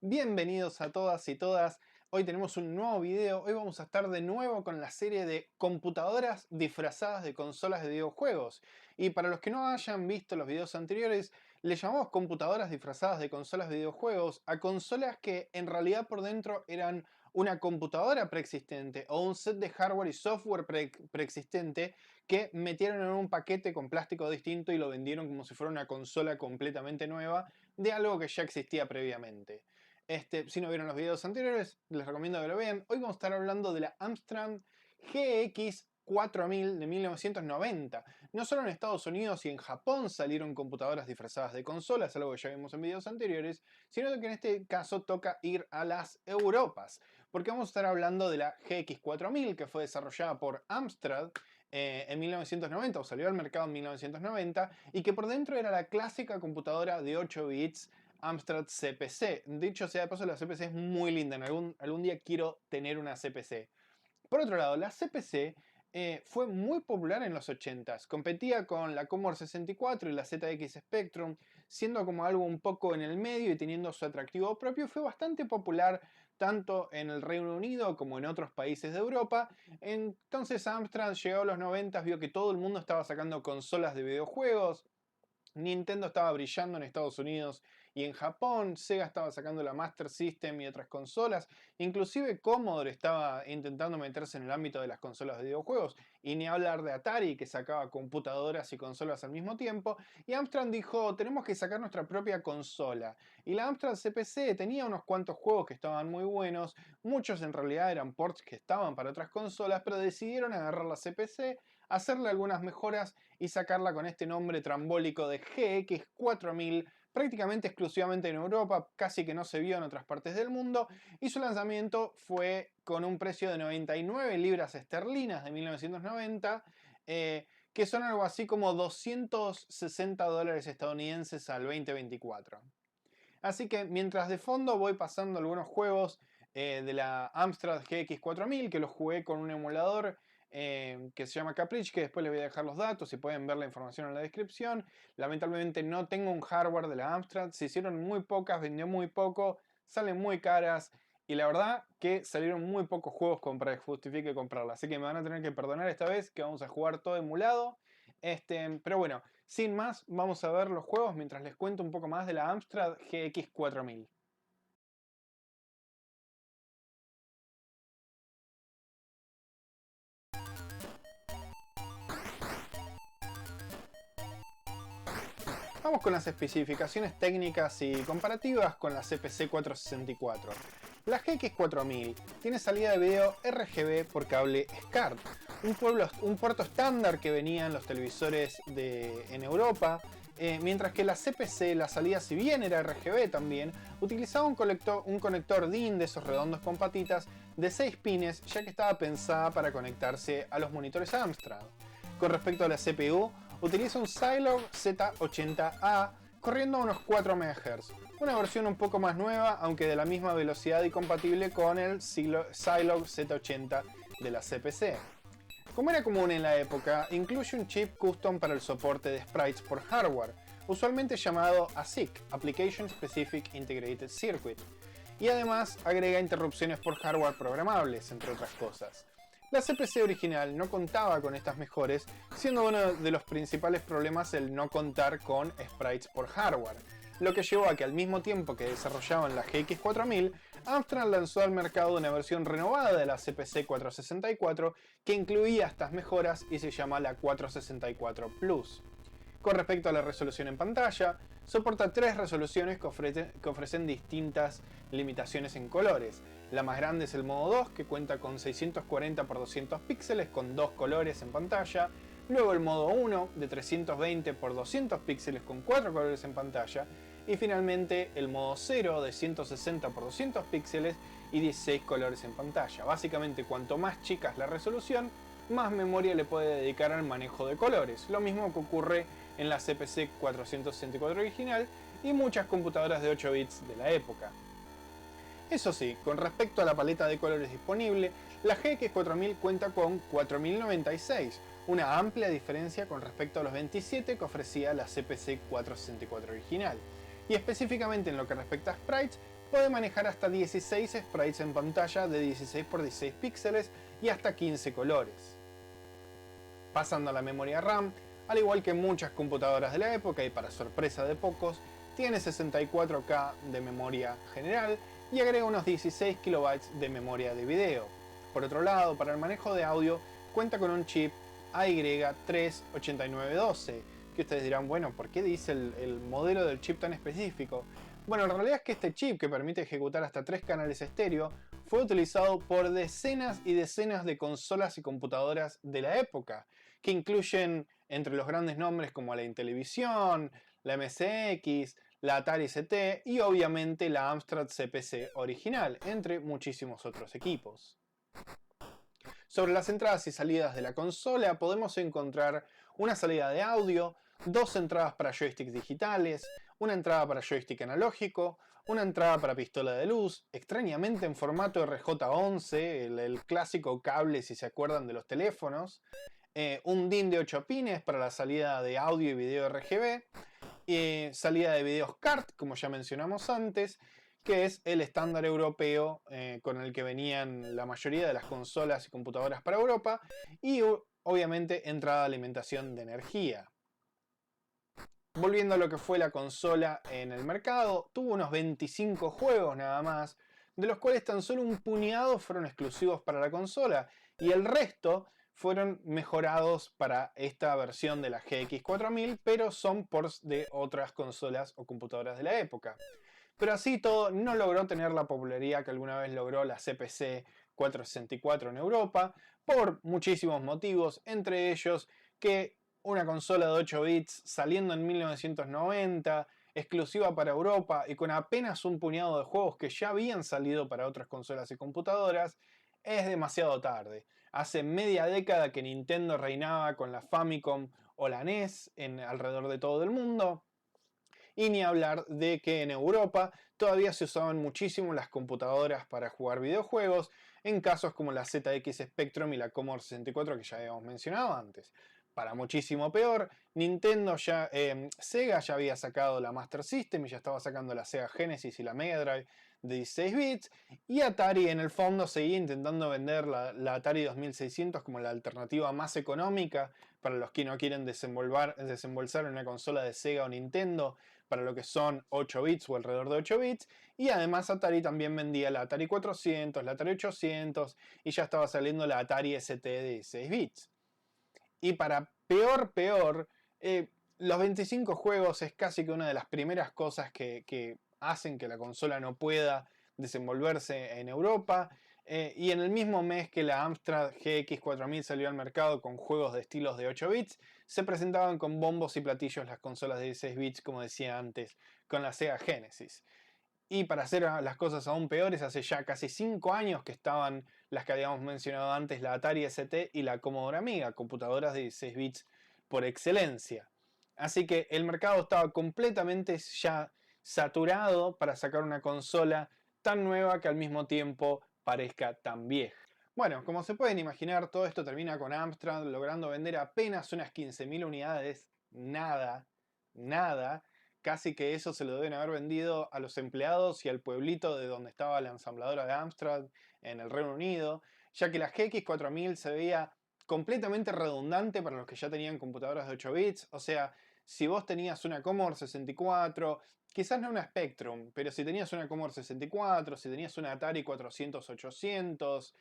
Bienvenidos a todas y todas. Hoy tenemos un nuevo video. Hoy vamos a estar de nuevo con la serie de computadoras disfrazadas de consolas de videojuegos. Y para los que no hayan visto los videos anteriores, le llamamos computadoras disfrazadas de consolas de videojuegos a consolas que en realidad por dentro eran una computadora preexistente o un set de hardware y software preexistente que metieron en un paquete con plástico distinto y lo vendieron como si fuera una consola completamente nueva de algo que ya existía previamente. Si no vieron los videos anteriores, les recomiendo que lo vean. Hoy vamos a estar hablando de la Amstrad GX 4000 de 1990. No solo en Estados Unidos y en Japón salieron computadoras disfrazadas de consolas, algo que ya vimos en videos anteriores, sino que en este caso toca ir a las Europas, porque vamos a estar hablando de la GX 4000 que fue desarrollada por Amstrad en 1990, o salió al mercado en 1990, y que por dentro era la clásica computadora de 8 bits Amstrad CPC. Dicho sea de paso, la CPC es muy linda. Algún día quiero tener una CPC. Por otro lado, la CPC fue muy popular en los 80s. Competía con la Commodore 64 y la ZX Spectrum, siendo como algo un poco en el medio y teniendo su atractivo propio. Fue bastante popular tanto en el Reino Unido como en otros países de Europa. Entonces Amstrad llegó a los 90s, vio que todo el mundo estaba sacando consolas de videojuegos. Nintendo estaba brillando en Estados Unidos y en Japón, Sega estaba sacando la Master System y otras consolas, inclusive Commodore estaba intentando meterse en el ámbito de las consolas de videojuegos, y ni hablar de Atari, que sacaba computadoras y consolas al mismo tiempo, y Amstrad dijo, tenemos que sacar nuestra propia consola. Y la Amstrad CPC tenía unos cuantos juegos que estaban muy buenos, muchos en realidad eran ports que estaban para otras consolas, pero decidieron agarrar la CPC, hacerle algunas mejoras y sacarla con este nombre trambólico de GX 4000, prácticamente exclusivamente en Europa, casi que no se vio en otras partes del mundo, y su lanzamiento fue con un precio de 99 libras esterlinas de 1990, que son algo así como 260 dólares estadounidenses al 2024. Así que mientras de fondo voy pasando algunos juegos de la Amstrad GX 4000 que los jugué con un emulador que se llama Caprice, que después les voy a dejar los datos y pueden ver la información en la descripción. Lamentablemente no tengo un hardware de la Amstrad, se hicieron muy pocas, vendió muy poco, salen muy caras y la verdad que salieron muy pocos juegos como para que justifique comprarla. Así que me van a tener que perdonar esta vez que vamos a jugar todo emulado. Pero bueno, sin más, vamos a ver los juegos mientras les cuento un poco más de la Amstrad GX 4000. Vamos con las especificaciones técnicas y comparativas con la CPC 464. La GX 4000 tiene salida de video RGB por cable SCART, un puerto estándar que venía en los televisores en Europa, mientras que la CPC, la salida si bien era RGB también, utilizaba un conector DIN de esos redondos con patitas de 6 pines, ya que estaba pensada para conectarse a los monitores Amstrad. Con respecto a la CPU, utiliza un Zilog Z80A corriendo a unos 4 MHz, una versión un poco más nueva, aunque de la misma velocidad y compatible con el Zilog Z80 de la CPC. Como era común en la época, incluye un chip custom para el soporte de sprites por hardware, usualmente llamado ASIC, Application Specific Integrated Circuit, y además agrega interrupciones por hardware programables, entre otras cosas. La CPC original no contaba con estas mejoras, siendo uno de los principales problemas el no contar con sprites por hardware, lo que llevó a que al mismo tiempo que desarrollaban la GX 4000, Amstrad lanzó al mercado una versión renovada de la CPC 464 que incluía estas mejoras y se llama la 464 Plus. Con respecto a la resolución en pantalla, soporta 3 resoluciones que ofrecen distintas limitaciones en colores. La más grande es el modo 2, que cuenta con 640 x 200 píxeles con 2 colores en pantalla. Luego el modo 1, de 320 x 200 píxeles con 4 colores en pantalla. Y finalmente el modo 0, de 160 x 200 píxeles y 16 colores en pantalla. Básicamente, cuanto más chica es la resolución, más memoria le puede dedicar al manejo de colores. Lo mismo que ocurre en la CPC 464 original y muchas computadoras de 8 bits de la época. Eso sí, con respecto a la paleta de colores disponible, la GX 4000 cuenta con 4096, una amplia diferencia con respecto a los 27 que ofrecía la CPC 464 original. Y específicamente en lo que respecta a sprites, puede manejar hasta 16 sprites en pantalla de 16 x 16 píxeles y hasta 15 colores. Pasando a la memoria RAM, al igual que muchas computadoras de la época y para sorpresa de pocos, tiene 64K de memoria general y agrega unos 16 KB de memoria de video. Por otro lado, para el manejo de audio, cuenta con un chip AY38912, que ustedes dirán, bueno, ¿por qué dice el modelo del chip tan específico? Bueno, en realidad es que este chip, que permite ejecutar hasta 3 canales estéreo, fue utilizado por decenas y decenas de consolas y computadoras de la época, que incluyen entre los grandes nombres como la Intellivision, la MSX, la Atari ST y obviamente la Amstrad CPC original, entre muchísimos otros equipos. Sobre las entradas y salidas de la consola podemos encontrar una salida de audio, dos entradas para joysticks digitales, una entrada para joystick analógico, una entrada para pistola de luz, extrañamente en formato RJ11, el clásico cable si se acuerdan de los teléfonos, un DIN de 8 pines para la salida de audio y video RGB, salida de videos CART, como ya mencionamos antes, que es el estándar europeo con el que venían la mayoría de las consolas y computadoras para Europa, y obviamente entrada de alimentación de energía. Volviendo a lo que fue la consola en el mercado, tuvo unos 25 juegos nada más, de los cuales tan solo un puñado fueron exclusivos para la consola, y el resto fueron mejorados para esta versión de la GX 4000, pero son ports de otras consolas o computadoras de la época. Pero así todo no logró tener la popularidad que alguna vez logró la CPC 464 en Europa, por muchísimos motivos, entre ellos que una consola de 8 bits saliendo en 1990, exclusiva para Europa y con apenas un puñado de juegos que ya habían salido para otras consolas y computadoras, es demasiado tarde. Hace media década que Nintendo reinaba con la Famicom o la NES alrededor de todo el mundo. Y ni hablar de que en Europa todavía se usaban muchísimo las computadoras para jugar videojuegos, en casos como la ZX Spectrum y la Commodore 64 que ya habíamos mencionado antes. Para muchísimo peor, Sega ya había sacado la Master System y ya estaba sacando la Sega Genesis y la Mega Drive de 16 bits, y Atari en el fondo seguía intentando vender la Atari 2600 como la alternativa más económica para los que no quieren desembolsar en una consola de Sega o Nintendo para lo que son 8 bits o alrededor de 8 bits, y además Atari también vendía la Atari 400, la Atari 800 y ya estaba saliendo la Atari ST de 16 bits. Y para peor, los 25 juegos es casi que una de las primeras cosas que hacen que la consola no pueda desenvolverse en Europa. Y en el mismo mes que la Amstrad GX 4000 salió al mercado con juegos de estilos de 8 bits, se presentaban con bombos y platillos las consolas de 16 bits, como decía antes, con la Sega Genesis. Y para hacer las cosas aún peores, hace ya casi 5 años que estaban las que habíamos mencionado antes, la Atari ST y la Commodore Amiga, computadoras de 16 bits por excelencia. Así que el mercado estaba completamente ya saturado para sacar una consola tan nueva que al mismo tiempo parezca tan vieja. Bueno, como se pueden imaginar, todo esto termina con Amstrad logrando vender apenas unas 15.000 unidades, nada, casi que eso se lo deben haber vendido a los empleados y al pueblito de donde estaba la ensambladora de Amstrad en el Reino Unido, ya que la GX 4000 se veía completamente redundante para los que ya tenían computadoras de 8 bits, o sea, si vos tenías una Commodore 64, quizás no una Spectrum, pero si tenías una Commodore 64, si tenías una Atari 400-800,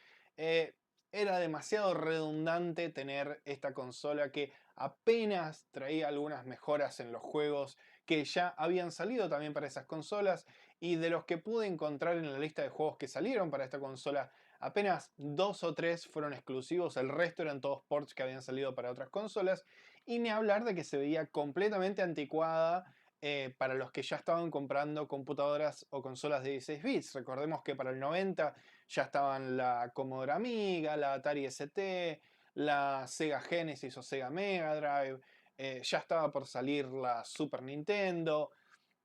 era demasiado redundante tener esta consola que apenas traía algunas mejoras en los juegos que ya habían salido también para esas consolas, y de los que pude encontrar en la lista de juegos que salieron para esta consola, apenas 2 o 3 fueron exclusivos, el resto eran todos ports que habían salido para otras consolas, y ni hablar de que se veía completamente anticuada para los que ya estaban comprando computadoras o consolas de 16 bits. Recordemos que para el 90 ya estaban la Commodore Amiga, la Atari ST, la Sega Genesis o Sega Mega Drive, ya estaba por salir la Super Nintendo.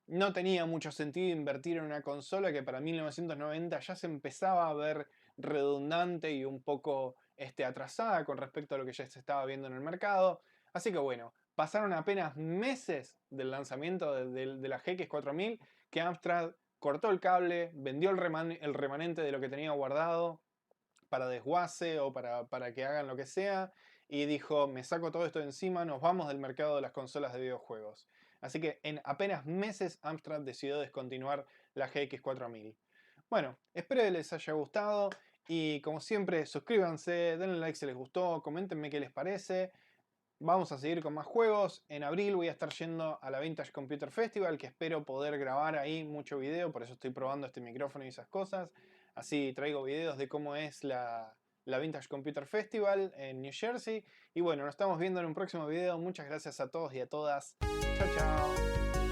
No tenía mucho sentido invertir en una consola que para 1990 ya se empezaba a ver redundante y un poco atrasada con respecto a lo que ya se estaba viendo en el mercado. Así que bueno, pasaron apenas meses del lanzamiento de la GX 4000 que Amstrad cortó el cable, vendió el remanente de lo que tenía guardado para desguace o para que hagan lo que sea, y dijo, me saco todo esto de encima, nos vamos del mercado de las consolas de videojuegos. Así que en apenas meses Amstrad decidió descontinuar la GX4000. Bueno, espero que les haya gustado y como siempre suscríbanse, denle like si les gustó, coméntenme qué les parece. Vamos a seguir con más juegos. En abril voy a estar yendo a la Vintage Computer Festival, que espero poder grabar ahí mucho video, por eso estoy probando este micrófono y esas cosas. Así traigo videos de cómo es la Vintage Computer Festival en New Jersey. Y bueno, nos estamos viendo en un próximo video. Muchas gracias a todos y a todas. Chao, chao.